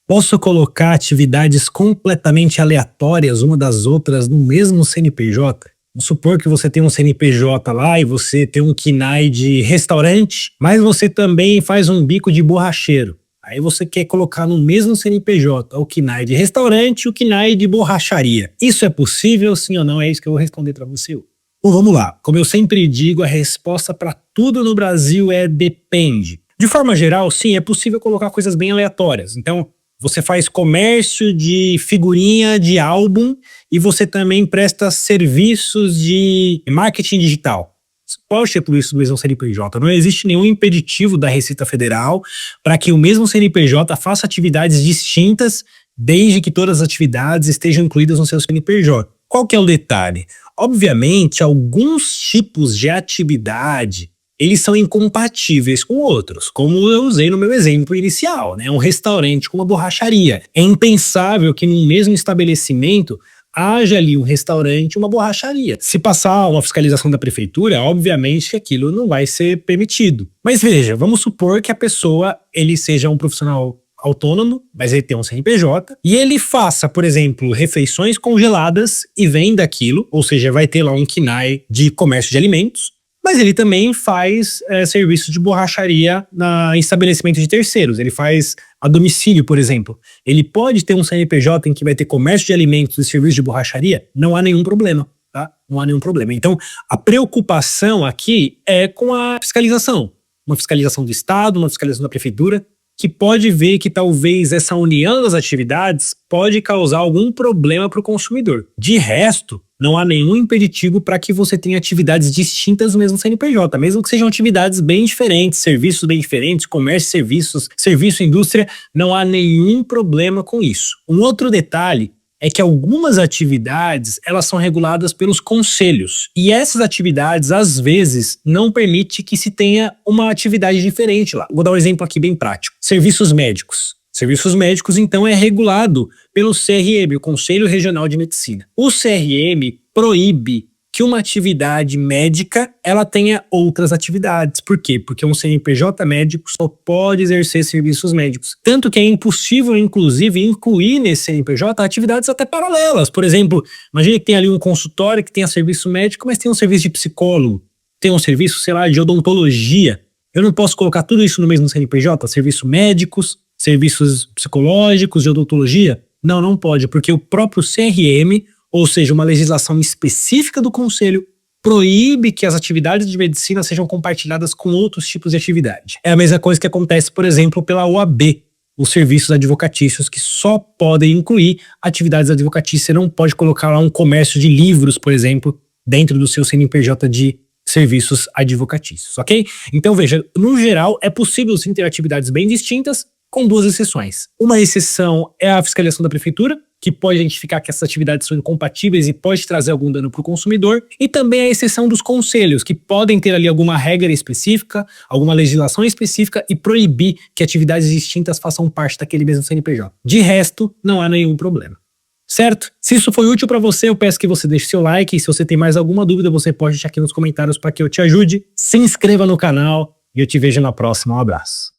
Posso colocar atividades completamente aleatórias uma das outras no mesmo CNPJ? Vamos supor que você tem um CNPJ lá e você tem um KNAI de restaurante, mas você também faz um bico de borracheiro. Aí você quer colocar no mesmo CNPJ o KNAI de restaurante e o KNAI de borracharia. Isso é possível, sim ou não? É isso que eu vou responder para você. Bom, vamos lá. Como eu sempre digo, a resposta para tudo no Brasil é depende. De forma geral, sim, é possível colocar coisas bem aleatórias. Então, você faz comércio de figurinha de álbum e você também presta serviços de marketing digital. Você pode ter tudo isso no mesmo CNPJ. Não existe nenhum impeditivo da Receita Federal para que o mesmo CNPJ faça atividades distintas, desde que todas as atividades estejam incluídas no seu CNPJ. Qual que é o detalhe? Obviamente, alguns tipos de atividade eles são incompatíveis com outros, como eu usei no meu exemplo inicial, né? Um restaurante com uma borracharia. É impensável que no mesmo estabelecimento haja ali um restaurante e uma borracharia. Se passar uma fiscalização da prefeitura, obviamente que aquilo não vai ser permitido. Mas veja, vamos supor que a pessoa ele seja um profissional autônomo, mas ele tem um CNPJ, e ele faça, por exemplo, refeições congeladas e venda aquilo, ou seja, vai ter lá um KNAI de comércio de alimentos, mas ele também faz serviço de borracharia em estabelecimento de terceiros. Ele faz a domicílio, por exemplo. Ele pode ter um CNPJ em que vai ter comércio de alimentos e serviço de borracharia? Não há nenhum problema, tá? Não há nenhum problema. Então, a preocupação aqui é com a fiscalização. Uma fiscalização do Estado, uma fiscalização da Prefeitura, que pode ver que talvez essa união das atividades pode causar algum problema para o consumidor. De resto, não há nenhum impeditivo para que você tenha atividades distintas no mesmo CNPJ, mesmo que sejam atividades bem diferentes, serviços bem diferentes, comércio, serviços, serviço, indústria, não há nenhum problema com isso. Um outro detalhe é que algumas atividades elas são reguladas pelos conselhos e essas atividades às vezes não permite que se tenha uma atividade diferente lá. Vou dar um exemplo aqui bem prático. Serviços médicos. Serviços médicos, então, é regulado pelo CRM, o Conselho Regional de Medicina. O CRM proíbe que uma atividade médica ela tenha outras atividades. Por quê? Porque um CNPJ médico só pode exercer serviços médicos. Tanto que é impossível, inclusive, incluir nesse CNPJ atividades até paralelas. Por exemplo, imagine que tem ali um consultório que tenha serviço médico, mas tem um serviço de psicólogo, tem um serviço, sei lá, de odontologia. Eu não posso colocar tudo isso no mesmo CNPJ? Serviços médicos, serviços psicológicos, de odontologia? Não, não pode, porque o próprio CRM, ou seja, uma legislação específica do Conselho, proíbe que as atividades de medicina sejam compartilhadas com outros tipos de atividade. É a mesma coisa que acontece, por exemplo, pela OAB, os serviços advocatícios, que só podem incluir atividades advocatícias. Você não pode colocar lá um comércio de livros, por exemplo, dentro do seu CNPJ de serviços advocatícios, ok? Então, veja, no geral, é possível sim ter atividades bem distintas, com duas exceções. Uma exceção é a fiscalização da prefeitura, que pode identificar que essas atividades são incompatíveis e pode trazer algum dano para o consumidor, e também a exceção dos conselhos, que podem ter ali alguma regra específica, alguma legislação específica e proibir que atividades distintas façam parte daquele mesmo CNPJ. De resto, não há nenhum problema. Certo? Se isso foi útil para você, eu peço que você deixe seu like, e se você tem mais alguma dúvida, você pode deixar aqui nos comentários para que eu te ajude. Se inscreva no canal e eu te vejo na próxima. Um abraço.